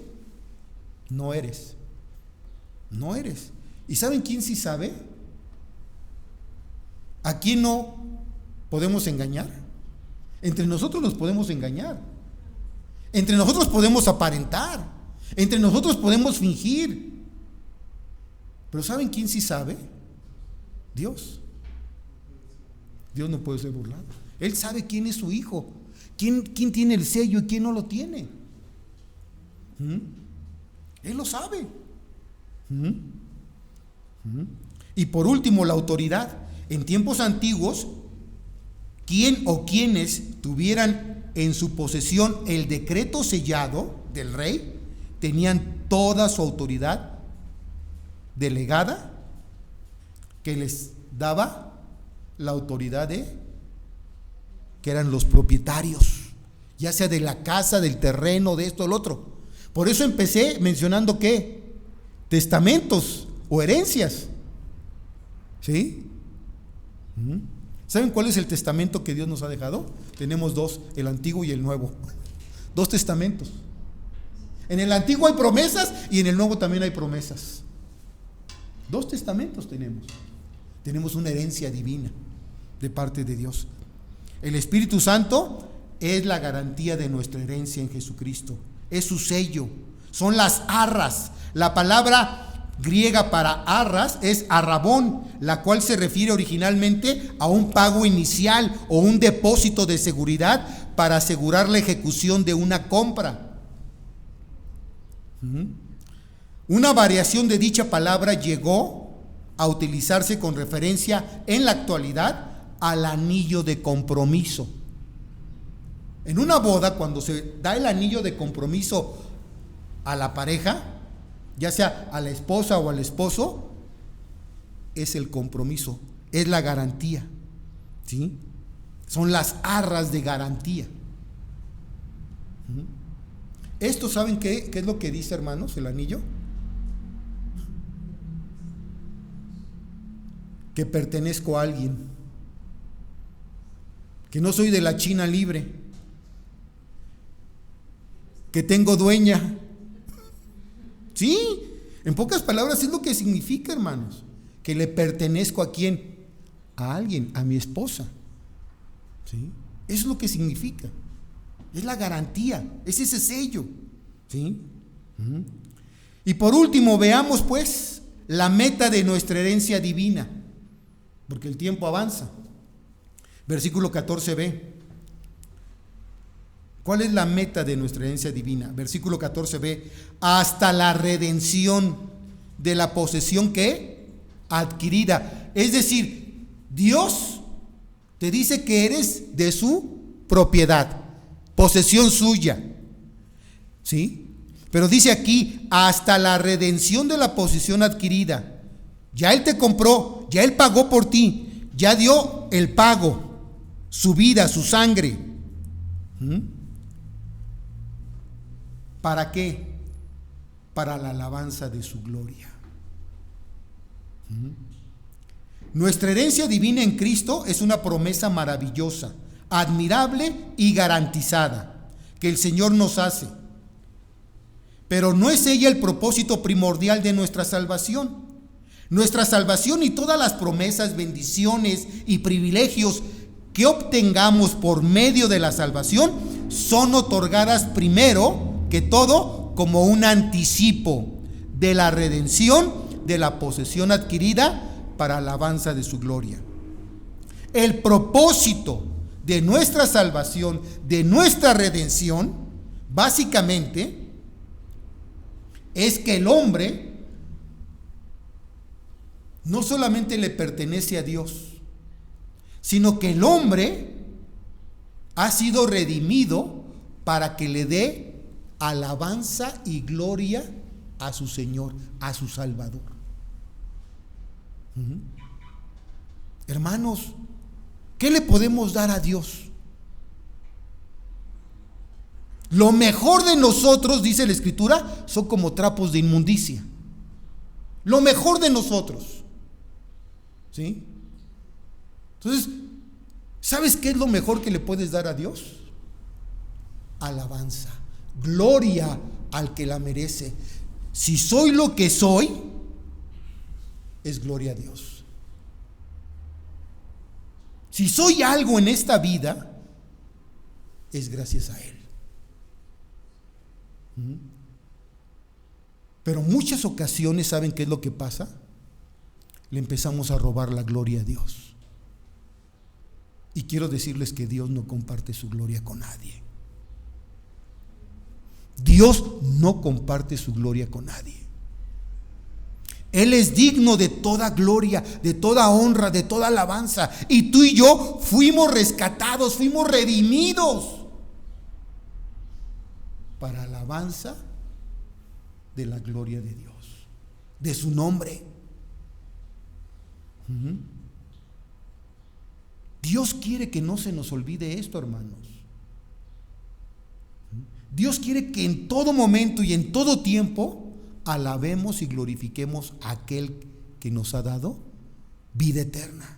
no eres. ¿Y saben quién sí sabe? ¿A quién no podemos engañar? Entre nosotros nos podemos engañar, entre nosotros podemos aparentar, entre nosotros podemos fingir, pero ¿saben quién sí sabe? Dios. Dios no puede ser burlado. Él sabe quién es su hijo, quién tiene el sello y quién no lo tiene. Él lo sabe. Y por último, la autoridad. En tiempos antiguos, quien o quienes tuvieran en su posesión el decreto sellado del rey tenían toda su autoridad delegada, que les daba la autoridad que eran los propietarios, ya sea de la casa, del terreno, de esto, del otro. Por eso empecé mencionando ¿qué? Testamentos o herencias. ¿Sí? ¿Saben cuál es el testamento que Dios nos ha dejado? Tenemos dos, el antiguo y el nuevo. Dos testamentos. En el antiguo hay promesas y en el nuevo también hay promesas. Dos testamentos tenemos. Tenemos una herencia divina de parte de Dios. El Espíritu Santo es la garantía de nuestra herencia en Jesucristo. Es su sello. Son las arras. La palabra griega para arras es arrabón, la cual se refiere originalmente a un pago inicial o un depósito de seguridad para asegurar la ejecución de una compra. Una variación de dicha palabra llegó a utilizarse con referencia en la actualidad al anillo de compromiso. En una boda, cuando se da el anillo de compromiso a la pareja, ya sea a la esposa o al esposo, es el compromiso, es la garantía, ¿sí? Son las arras de garantía. Esto, ¿saben qué es lo que dice, hermanos, el anillo? Que pertenezco a alguien, que no soy de la China libre, que tengo dueña. Sí, en pocas palabras es lo que significa, hermanos, que le pertenezco ¿a quién? A alguien, a mi esposa. ¿Sí? Eso es lo que significa. Es la garantía, es ese sello. ¿Sí? Y por último, veamos pues la meta de nuestra herencia divina, porque el tiempo avanza. Versículo 14b. ¿Cuál es la meta de nuestra herencia divina? Versículo 14b. Hasta la redención de la posesión que adquirida. Es decir, Dios te dice que eres de su propiedad, posesión suya. ¿Sí? Pero dice aquí, hasta la redención de la posesión adquirida. Ya Él te compró, ya Él pagó por ti, ya dio el pago, su vida, su sangre. ¿Para qué? Para la alabanza de su gloria. Nuestra herencia divina en Cristo es una promesa maravillosa, admirable y garantizada que el Señor nos hace. Pero no es ella el propósito primordial de nuestra salvación. Nuestra salvación y todas las promesas, bendiciones y privilegios que obtengamos por medio de la salvación son otorgadas primero que todo como un anticipo de la redención de la posesión adquirida para alabanza de su gloria. El propósito de nuestra salvación, de nuestra redención, básicamente es que el hombre no solamente le pertenece a Dios, sino que el hombre ha sido redimido para que le dé alabanza y gloria a su Señor, a su Salvador. Hermanos, ¿qué le podemos dar a Dios? Lo mejor de nosotros, dice la Escritura, son como trapos de inmundicia. Lo mejor de nosotros. ¿Sí? Entonces, ¿sabes qué es lo mejor que le puedes dar a Dios? Alabanza, gloria al que la merece. Si soy lo que soy, es gloria a Dios. Si soy algo en esta vida, es gracias a Él. Pero muchas ocasiones, ¿saben qué es lo que pasa? Le empezamos a robar la gloria a Dios. Y quiero decirles que Dios no comparte su gloria con nadie. Dios no comparte su gloria con nadie. Él es digno de toda gloria, de toda honra, de toda alabanza. Y tú y yo fuimos rescatados, fuimos redimidos para alabanza de la gloria de Dios, de su nombre. Dios quiere que no se nos olvide esto, hermanos. Dios quiere que en todo momento y en todo tiempo alabemos y glorifiquemos a aquel que nos ha dado vida eterna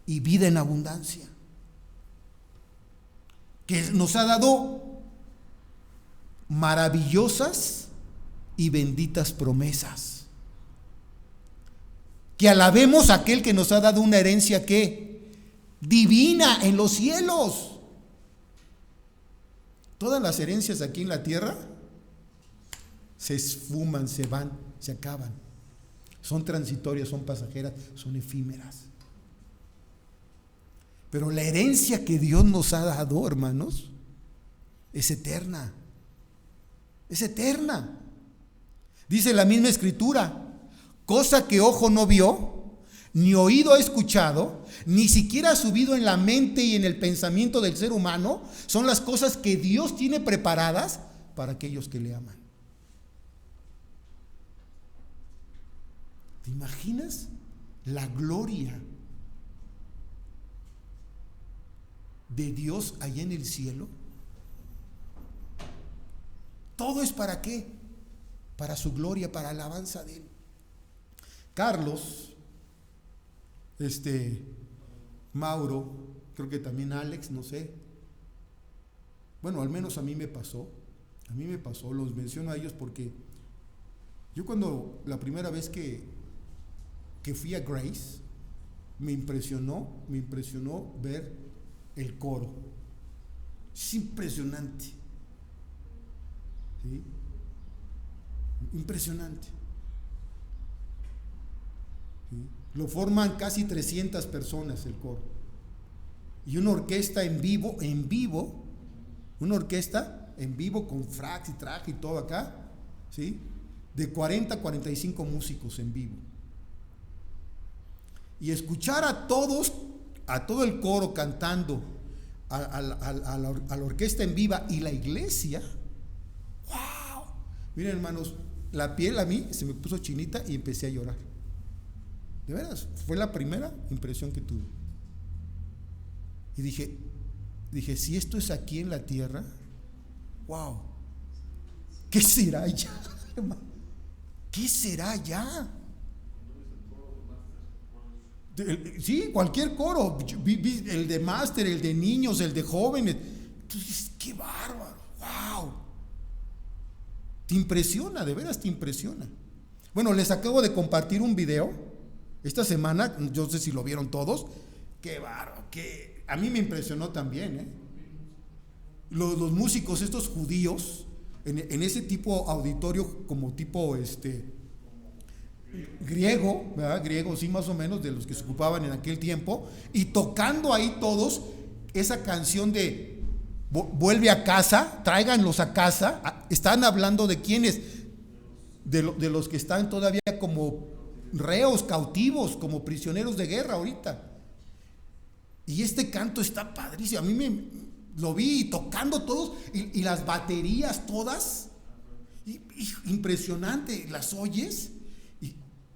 y vida en abundancia, que nos ha dado maravillosas y benditas promesas, que alabemos a aquel que nos ha dado una herencia que divina en los cielos. Todas las herencias aquí en la tierra se esfuman, se van, se acaban. Son transitorias, son pasajeras, son efímeras. Pero la herencia que Dios nos ha dado, hermanos, es eterna. Es eterna. Dice la misma Escritura: cosa que ojo no vio, ni oído ha escuchado, ni siquiera ha subido en la mente y en el pensamiento del ser humano, son las cosas que Dios tiene preparadas para aquellos que le aman. ¿Te imaginas la gloria de Dios allá en el cielo? Todo es para qué? Para su gloria, para alabanza de Él. Carlos, Mauro, creo que también Alex, no sé. Bueno, al menos a mí me pasó, los menciono a ellos porque yo cuando la primera vez que fui a Grace, me impresionó ver el coro. Es impresionante. ¿Sí? Impresionante. ¿Sí? Lo forman casi 300 personas el coro. Y una orquesta en vivo, una orquesta en vivo con fracs y traje y todo acá, ¿sí? De 40 a 45 músicos en vivo. Y escuchar a todos, a todo el coro cantando, a la orquesta en viva y la iglesia. ¡Wow! Miren, hermanos, la piel a mí se me puso chinita y empecé a llorar. De veras, fue la primera impresión que tuve. Y dije, si esto es aquí en la tierra, wow, ¿qué será allá, hermano? ¿Qué será allá? Sí, cualquier coro, el de máster, el de niños, el de jóvenes. Entonces, qué bárbaro, wow. Te impresiona, de veras te impresiona. Bueno, les acabo de compartir un video esta semana, yo no sé si lo vieron todos. Qué bárbaro, que a mí me impresionó también, los músicos estos judíos en ese tipo auditorio como tipo griego, ¿verdad? Griego, sí, más o menos, de los que se ocupaban en aquel tiempo, y tocando ahí todos esa canción de vuelve a casa, tráiganlos a casa. Están hablando de quiénes, de los que están todavía como reos, cautivos, como prisioneros de guerra ahorita. Y este canto está padrísimo. A mí lo vi tocando todos, y las baterías todas, impresionante, las oyes.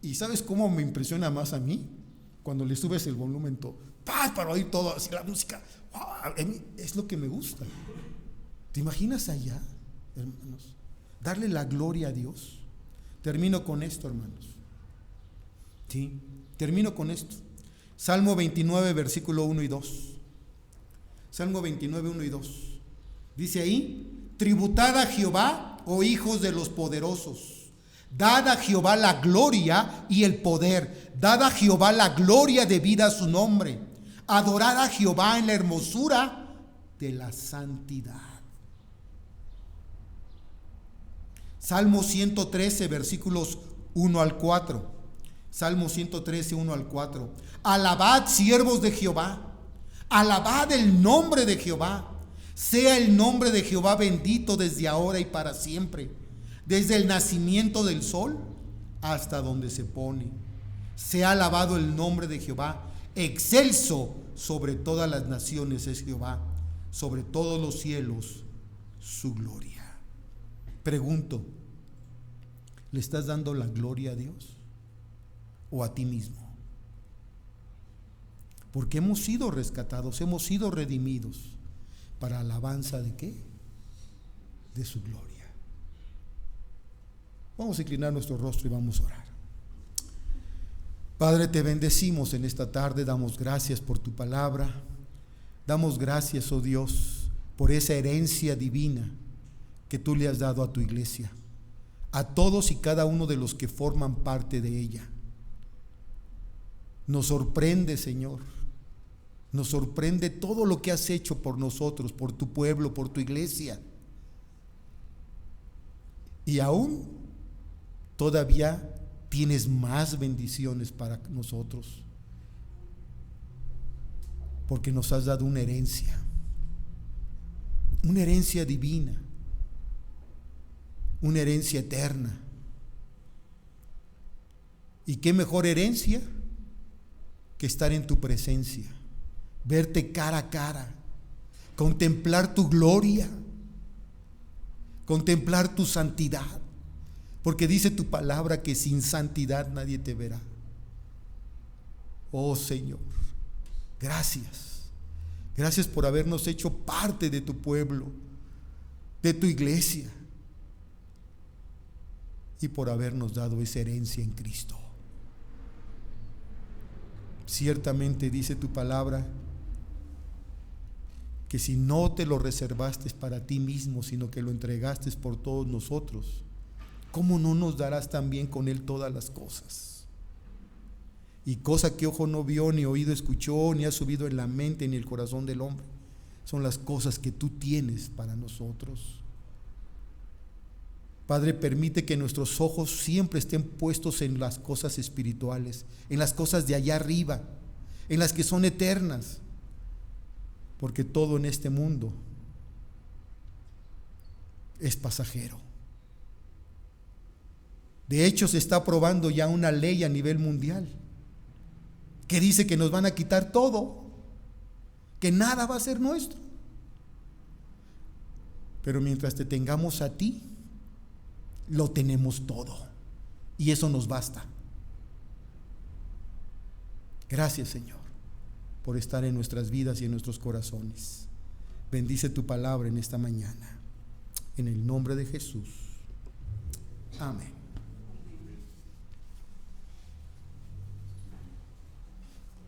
Y ¿sabes cómo me impresiona más a mí? Cuando le subes el volumen todo, para oír todo, así la música. ¡Wow! Es lo que me gusta. ¿Te imaginas allá, hermanos? Darle la gloria a Dios. Termino con esto, hermanos. Sí, termino con esto. Salmo 29, versículo 1 y 2. Salmo 29, 1 y 2. Dice ahí: tributad a Jehová, oh hijos de los poderosos. Dad a Jehová la gloria y el poder. Dad a Jehová la gloria debida a su nombre. Adorad a Jehová en la hermosura de la santidad. Salmo 113, versículos 1 al 4. Salmo 113, 1 al 4. Alabad, siervos de Jehová. Alabad el nombre de Jehová. Sea el nombre de Jehová bendito desde ahora y para siempre. Desde el nacimiento del sol hasta donde se pone. Sea alabado el nombre de Jehová. Excelso sobre todas las naciones es Jehová. Sobre todos los cielos su gloria. Pregunto, ¿le estás dando la gloria a Dios o a ti mismo? Porque hemos sido rescatados, hemos sido redimidos. ¿Para alabanza de qué? De su gloria. Vamos a inclinar nuestro rostro y vamos a orar. Padre, te bendecimos en esta tarde, damos gracias por tu palabra. Damos gracias, oh Dios, por esa herencia divina que tú le has dado a tu iglesia, a todos y cada uno de los que forman parte de ella. Nos sorprende, Señor, nos sorprende todo lo que has hecho por nosotros, por tu pueblo, por tu iglesia. Y aún todavía tienes más bendiciones para nosotros, porque nos has dado una herencia divina, una herencia eterna. ¿Y qué mejor herencia que estar en tu presencia, verte cara a cara, contemplar tu gloria, contemplar tu santidad? Porque dice tu palabra que sin santidad nadie te verá. Oh Señor, gracias. Gracias por habernos hecho parte de tu pueblo, de tu iglesia, y por habernos dado esa herencia en Cristo. Ciertamente dice tu palabra que si no te lo reservaste para ti mismo, sino que lo entregaste por todos nosotros, ¿cómo no nos darás también con Él todas las cosas? Y cosa que ojo no vio, ni oído escuchó, ni ha subido en la mente ni el corazón del hombre, son las cosas que tú tienes para nosotros. Padre, permite que nuestros ojos siempre estén puestos en las cosas espirituales, en las cosas de allá arriba, en las que son eternas, porque todo en este mundo es pasajero. De hecho, se está aprobando ya una ley a nivel mundial que dice que nos van a quitar todo, que nada va a ser nuestro. Pero mientras te tengamos a ti, lo tenemos todo, y eso nos basta. Gracias, Señor, por estar en nuestras vidas y en nuestros corazones. Bendice tu palabra en esta mañana, en el nombre de Jesús. Amén.